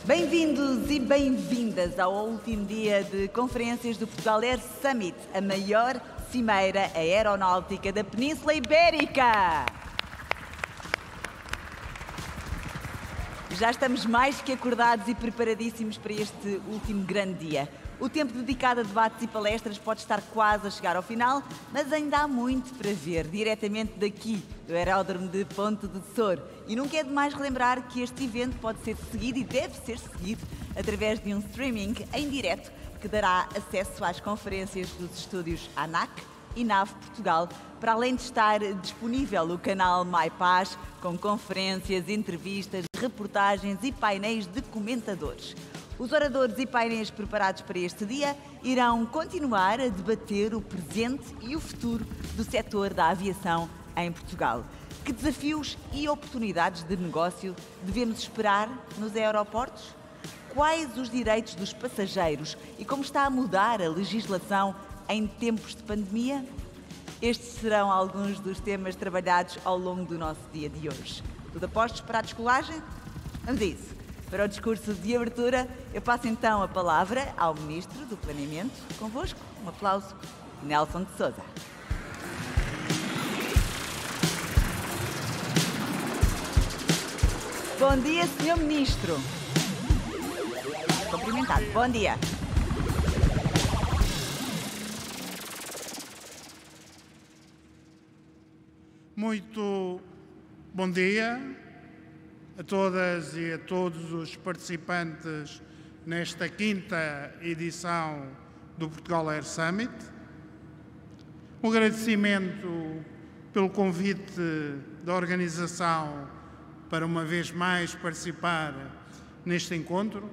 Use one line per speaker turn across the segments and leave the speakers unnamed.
Bem-vindos e bem-vindas ao último dia de conferências do Portugal Air Summit, a maior cimeira aeronáutica da Península Ibérica. Já estamos mais que acordados e preparadíssimos para este último grande dia. O tempo dedicado a debates e palestras pode estar quase a chegar ao final, mas ainda há muito para ver, diretamente daqui, do aeródromo de Ponte de Sor. E nunca é demais relembrar que este evento pode ser seguido e deve ser seguido através de um streaming em direto que dará acesso às conferências dos estúdios ANAC e NAV Portugal, para além de estar disponível o canal MyPaz, com conferências, entrevistas, reportagens e painéis de comentadores. Os oradores e painéis preparados para este dia irão continuar a debater o presente e o futuro do setor da aviação em Portugal. Que desafios e oportunidades de negócio devemos esperar nos aeroportos? Quais os direitos dos passageiros e como está a mudar a legislação em tempos de pandemia? Estes serão alguns dos temas trabalhados ao longo do nosso dia de hoje. Tudo a postos para a descolagem? Vamos a isso. Para o discurso de abertura, eu passo então a palavra ao Ministro do Planeamento. Convosco, um aplauso, Nelson de Sousa. Bom dia, Sr. Ministro. Cumprimentado. Bom dia.
Muito bom dia a todas e a todos os participantes nesta quinta edição do Portugal Air Summit. Um agradecimento pelo convite da organização para uma vez mais participar neste encontro.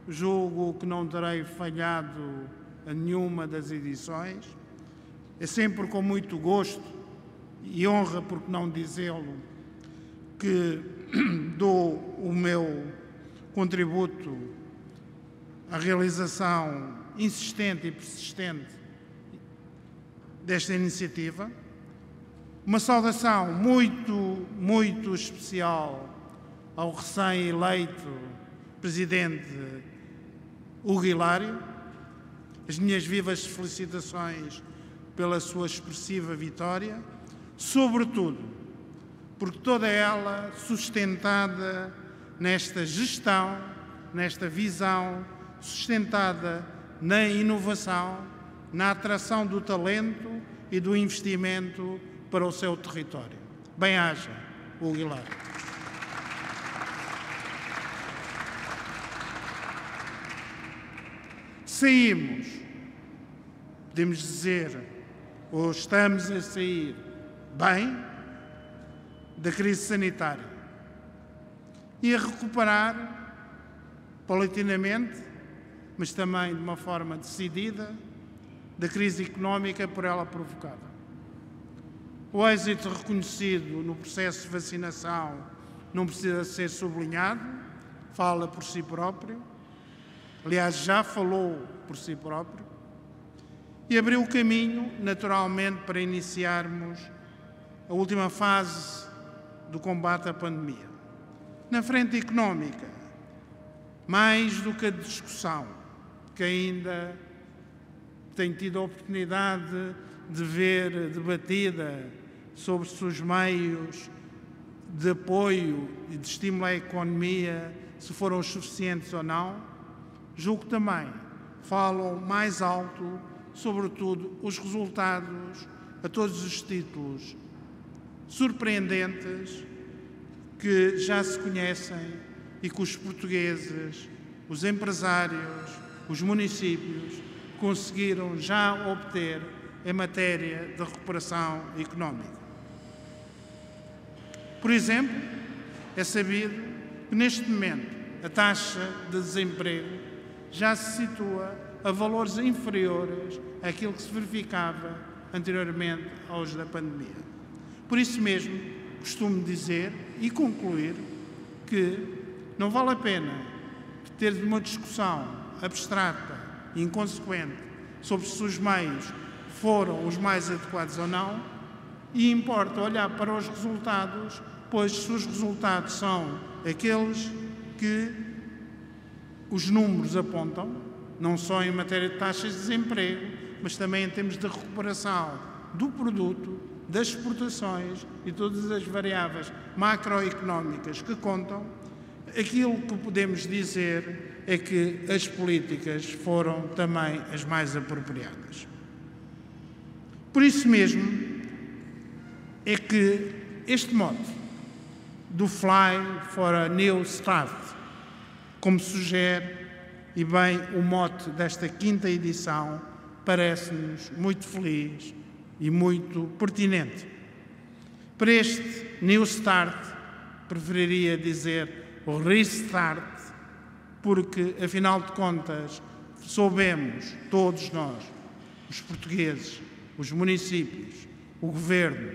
Julgo que não terei falhado a nenhuma das edições. É sempre com muito gosto e honra, por que não dizê-lo, que dou o meu contributo à realização insistente e persistente desta iniciativa. Uma saudação muito especial ao recém-eleito Presidente Hugo Hilário. As minhas vivas felicitações pela sua expressiva vitória, sobretudo porque toda ela sustentada nesta gestão, nesta visão, sustentada na inovação, na atração do talento e do investimento para o seu território. Bem-aja, Hugo Hilário. Saímos, podemos dizer, ou estamos a sair bem da crise sanitária e a recuperar paulatinamente, mas também de uma forma decidida, da crise económica por ela provocada. O êxito reconhecido no processo de vacinação não precisa ser sublinhado, fala por si próprio, aliás, já falou por si próprio, e abriu o caminho, naturalmente, para iniciarmos a última fase do combate à pandemia. Na frente económica, mais do que a discussão, que ainda tenho tido a oportunidade de ver debatida sobre se os meios de apoio e de estímulo à economia, se foram os suficientes ou não, julgo que também falam mais alto, sobretudo, os resultados a todos os títulos surpreendentes que já se conhecem e que os portugueses, os empresários, os municípios conseguiram já obter em matéria de recuperação económica. Por exemplo, é sabido que neste momento a taxa de desemprego já se situa a valores inferiores àquilo que se verificava anteriormente aos da pandemia. Por isso mesmo, costumo dizer e concluir que não vale a pena ter uma discussão abstrata e inconsequente sobre se os meios foram os mais adequados ou não, e importa olhar para os resultados, pois se os resultados são aqueles que os números apontam, não só em matéria de taxas de desemprego, mas também em termos de recuperação do produto, das exportações e todas as variáveis macroeconómicas que contam, aquilo que podemos dizer é que as políticas foram também as mais apropriadas. Por isso mesmo é que este mote do Fly for a New Start, como sugere e bem o mote desta 5ª edição, parece-nos muito feliz e muito pertinente. Para este New Start, preferiria dizer o Restart, porque, afinal de contas, soubemos, todos nós, os portugueses, os municípios, o Governo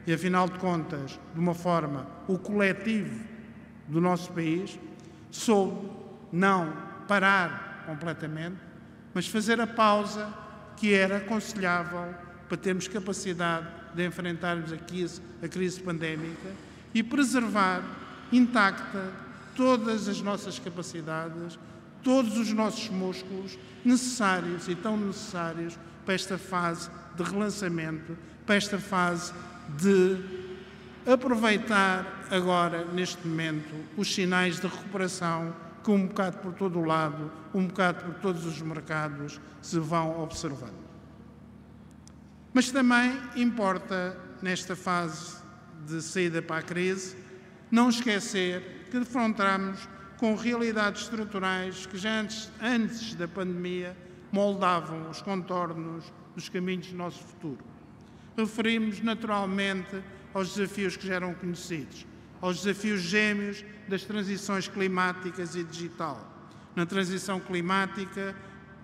e, afinal de contas, de uma forma, o coletivo do nosso país, soube não parar completamente, mas fazer a pausa que era aconselhável para termos capacidade de enfrentarmos a crise pandémica e preservar intacta todas as nossas capacidades, todos os nossos músculos necessários e tão necessários para esta fase de relançamento, para esta fase de aproveitar agora, neste momento, os sinais de recuperação que um bocado por todo o lado, um bocado por todos os mercados se vão observando. Mas também importa, nesta fase de saída para a crise, não esquecer que defrontamos com realidades estruturais que já antes da pandemia moldavam os contornos dos caminhos do nosso futuro. Referimos naturalmente aos desafios que já eram conhecidos, aos desafios gêmeos das transições climáticas e digital, na transição climática,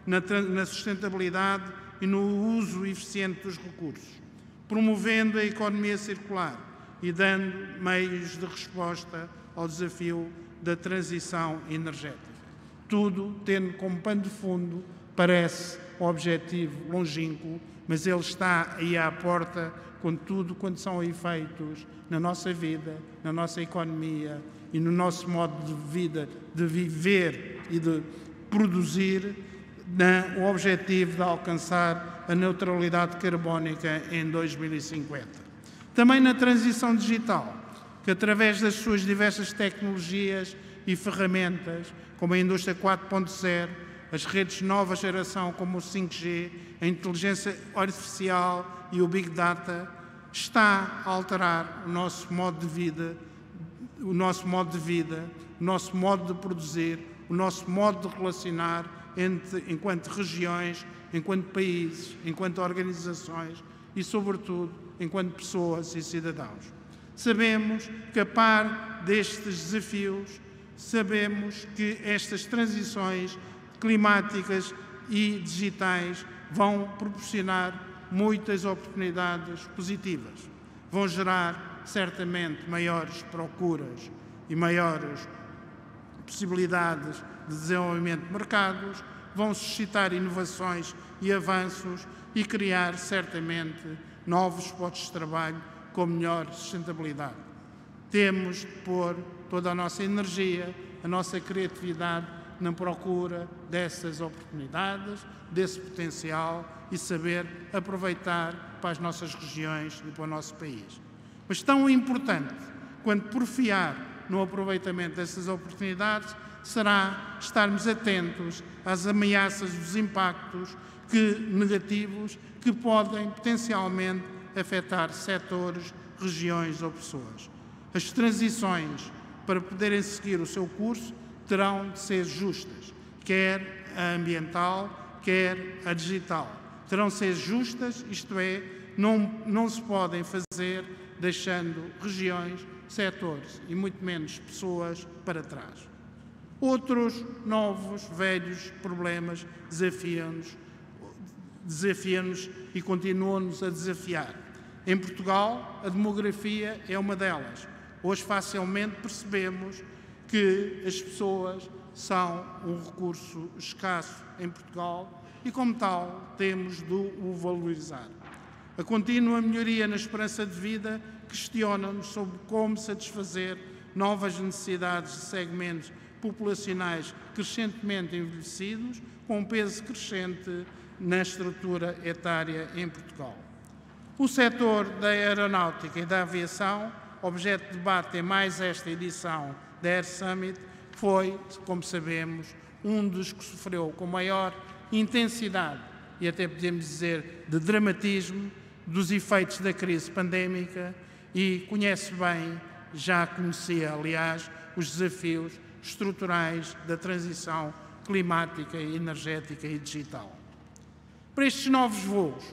na sustentabilidade e no uso eficiente dos recursos, promovendo a economia circular e dando meios de resposta ao desafio da transição energética. Tudo tendo como pano de fundo, parece, o objetivo longínquo, mas ele está aí à porta, contudo, quando são efeitos na nossa vida, na nossa economia e no nosso modo de vida, de viver e de produzir, o objetivo de alcançar a neutralidade carbónica em 2050. Também na transição digital, que através das suas diversas tecnologias e ferramentas, como a indústria 4.0, as redes de nova geração como o 5G, a inteligência artificial e o Big Data, está a alterar o nosso modo de vida, o nosso modo de produzir, o nosso modo de relacionar enquanto regiões, enquanto países, enquanto organizações e, sobretudo, enquanto pessoas e cidadãos. Sabemos que, a par destes desafios, sabemos que estas transições climáticas e digitais vão proporcionar muitas oportunidades positivas. Vão gerar, certamente, maiores procuras e maiores possibilidades de desenvolvimento de mercados, vão suscitar inovações e avanços e criar, certamente, novos postos de trabalho com melhor sustentabilidade. Temos de pôr toda a nossa energia, a nossa criatividade na procura dessas oportunidades, desse potencial e saber aproveitar para as nossas regiões e para o nosso país. Mas tão importante quanto porfiar no aproveitamento dessas oportunidades será estarmos atentos às ameaças dos impactos negativos que podem potencialmente afetar setores, regiões ou pessoas. As transições, para poderem seguir o seu curso, terão de ser justas, quer a ambiental, quer a digital. Terão de ser justas, isto é, não se podem fazer deixando regiões, setores e muito menos pessoas para trás. Outros novos, velhos problemas desafiam-nos e continuam-nos a desafiar. Em Portugal, a demografia é uma delas. Hoje facilmente percebemos que as pessoas são um recurso escasso em Portugal e, como tal, temos de o valorizar. A contínua melhoria na esperança de vida questiona-nos sobre como satisfazer novas necessidades de segmentos populacionais crescentemente envelhecidos, com um peso crescente na estrutura etária em Portugal. O setor da aeronáutica e da aviação, objeto de debate em mais esta edição da Air Summit, foi, como sabemos, um dos que sofreu com maior intensidade e até podemos dizer de dramatismo dos efeitos da crise pandémica e conhece bem, já conhecia aliás, os desafios estruturais da transição climática, energética e digital. Para estes novos voos,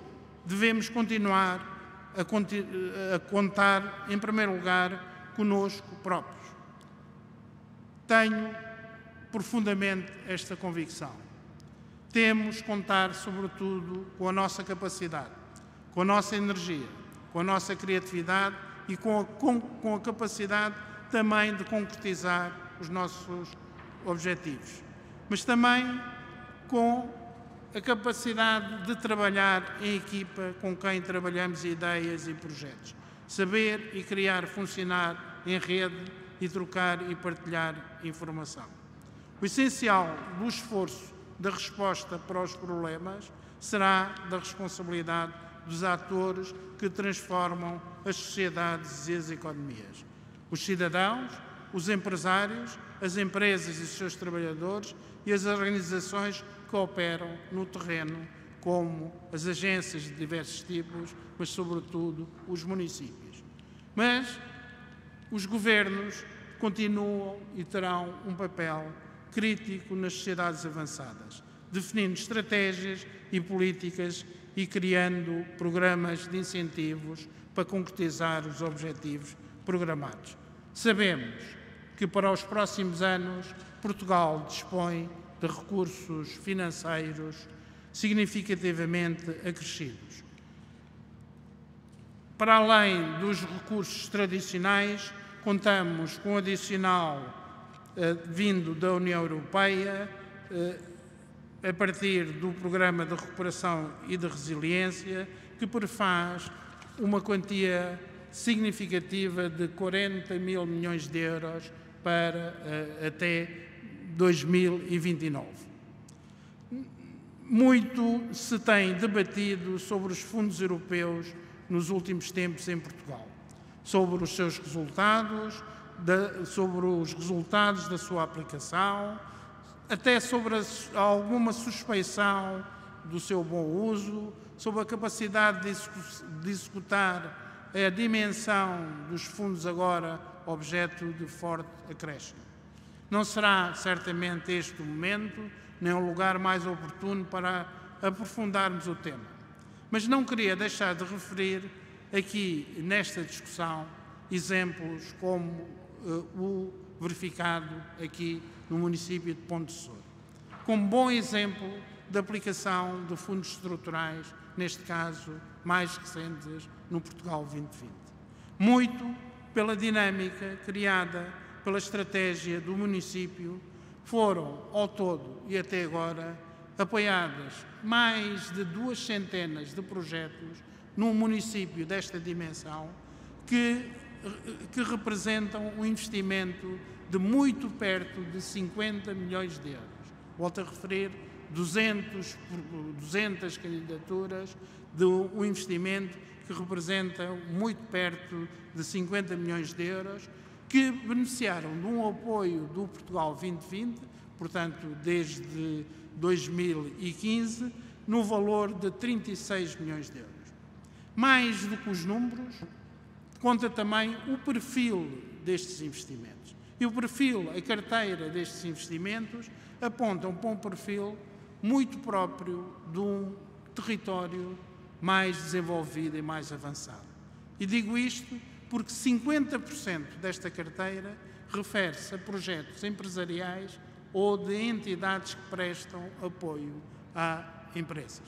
devemos continuar a contar, em primeiro lugar, conosco próprios. Tenho profundamente esta convicção. Temos que contar, sobretudo, com a nossa capacidade, com a nossa energia, com a nossa criatividade e com a capacidade também de concretizar os nossos objetivos, mas também com a capacidade de trabalhar em equipa com quem trabalhamos ideias e projetos, saber e criar, funcionar em rede e trocar e partilhar informação. O essencial do esforço da resposta para os problemas será da responsabilidade dos atores que transformam as sociedades e as economias. Os cidadãos, os empresários, as empresas e os seus trabalhadores e as organizações que operam no terreno, como as agências de diversos tipos, mas sobretudo os municípios. Mas os governos continuam e terão um papel crítico nas sociedades avançadas, definindo estratégias e políticas e criando programas de incentivos para concretizar os objetivos programados. Sabemos que para os próximos anos Portugal dispõe de recursos financeiros significativamente acrescidos. Para além dos recursos tradicionais, contamos com um adicional vindo da União Europeia, a partir do Programa de Recuperação e de Resiliência, que prefaz uma quantia significativa de 40 mil milhões de euros para até 2029. Muito se tem debatido sobre os fundos europeus nos últimos tempos em Portugal, sobre os seus resultados, sobre os resultados da sua aplicação, até sobre alguma suspeição do seu bom uso, sobre a capacidade de executar a dimensão dos fundos agora objeto de forte acréscimo. Não será certamente este o momento, nem o lugar mais oportuno para aprofundarmos o tema. Mas não queria deixar de referir aqui, nesta discussão, exemplos como o verificado aqui no município de Ponte de Soura, como bom exemplo de aplicação de fundos estruturais, neste caso mais recentes, no Portugal 2020. Muito pela dinâmica criada pela estratégia do município, foram, ao todo e até agora, apoiadas mais de 200 de projetos num município desta dimensão que representam um investimento de muito perto de 50 milhões de euros. Volto a referir 200 candidaturas de um investimento que representa muito perto de 50 milhões de euros, que beneficiaram de um apoio do Portugal 2020, portanto, desde 2015, no valor de 36 milhões de euros. Mais do que os números, conta também o perfil destes investimentos. E o perfil, a carteira destes investimentos, apontam para um perfil muito próprio de um território mais desenvolvido e mais avançado. E digo isto porque 50% desta carteira refere-se a projetos empresariais ou de entidades que prestam apoio a empresas.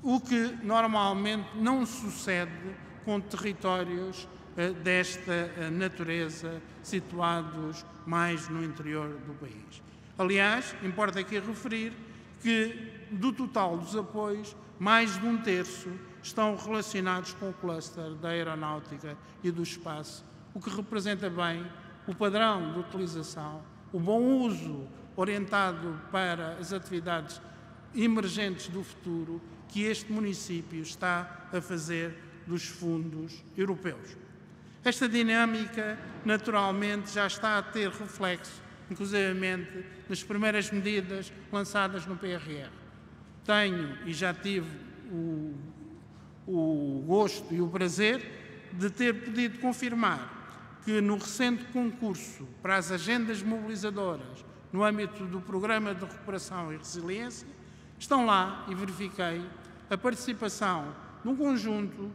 O que normalmente não sucede com territórios desta natureza situados mais no interior do país. Aliás, importa aqui referir que do total dos apoios, mais de um terço estão relacionados com o cluster da aeronáutica e do espaço, o que representa bem o padrão de utilização o bom uso orientado para as atividades emergentes do futuro que este município está a fazer dos fundos europeus. Esta dinâmica, naturalmente, já está a ter reflexo, inclusivamente, nas primeiras medidas lançadas no PRR. Tenho e já tive o gosto e o prazer de ter podido confirmar que no recente concurso para as agendas mobilizadoras no âmbito do Programa de Recuperação e Resiliência, estão lá, e verifiquei, a participação de um conjunto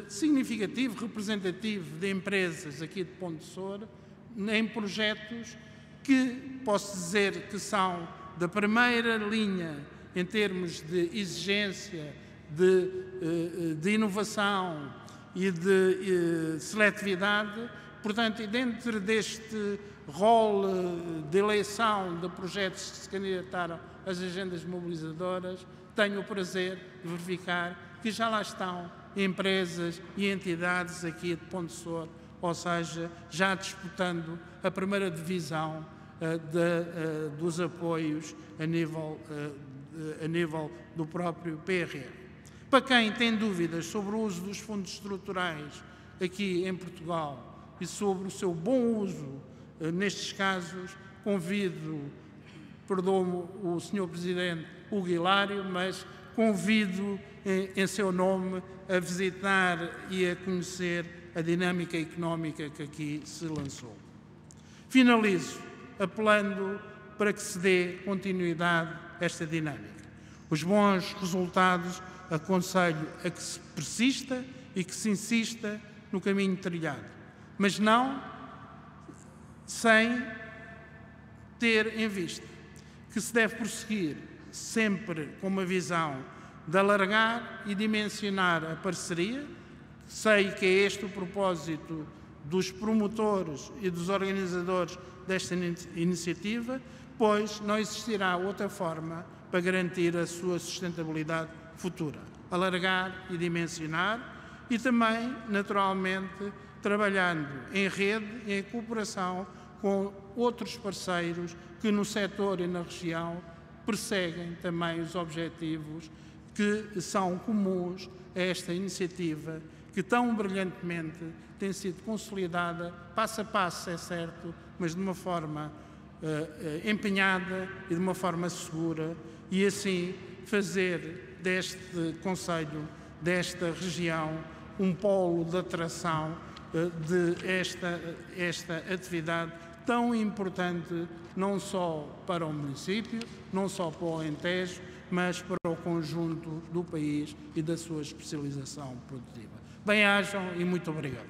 significativo, representativo de empresas aqui de Ponte de Soura, em projetos que posso dizer que são da primeira linha em termos de exigência, de inovação e de seletividade. Portanto, e dentro deste rol de eleição de projetos que se candidataram às agendas mobilizadoras, tenho o prazer de verificar que já lá estão empresas e entidades aqui de Ponte de Soura, ou seja, já disputando a primeira divisão dos apoios a nível do próprio PRR. Para quem tem dúvidas sobre o uso dos fundos estruturais aqui em Portugal e sobre o seu bom uso nestes casos, convido, perdoe-me o Sr. Presidente Hugo Hilário, mas convido em seu nome a visitar e a conhecer a dinâmica económica que aqui se lançou. Finalizo apelando para que se dê continuidade a esta dinâmica. Os bons resultados aconselho a que se persista e que se insista no caminho trilhado, mas não sem ter em vista que se deve prosseguir sempre com uma visão de alargar e dimensionar a parceria. Sei que é este o propósito dos promotores e dos organizadores desta iniciativa, pois não existirá outra forma para garantir a sua sustentabilidade futura. Alargar e dimensionar e também, naturalmente, trabalhando em rede e em cooperação com outros parceiros que no setor e na região perseguem também os objetivos que são comuns a esta iniciativa que tão brilhantemente tem sido consolidada, passo a passo, é certo, mas de uma forma empenhada e de uma forma segura, e assim fazer deste concelho, desta região, um polo de atração de esta atividade tão importante, não só para o município, não só para o Alentejo, mas para o conjunto do país e da sua especialização produtiva. Bem-ajam e muito obrigado.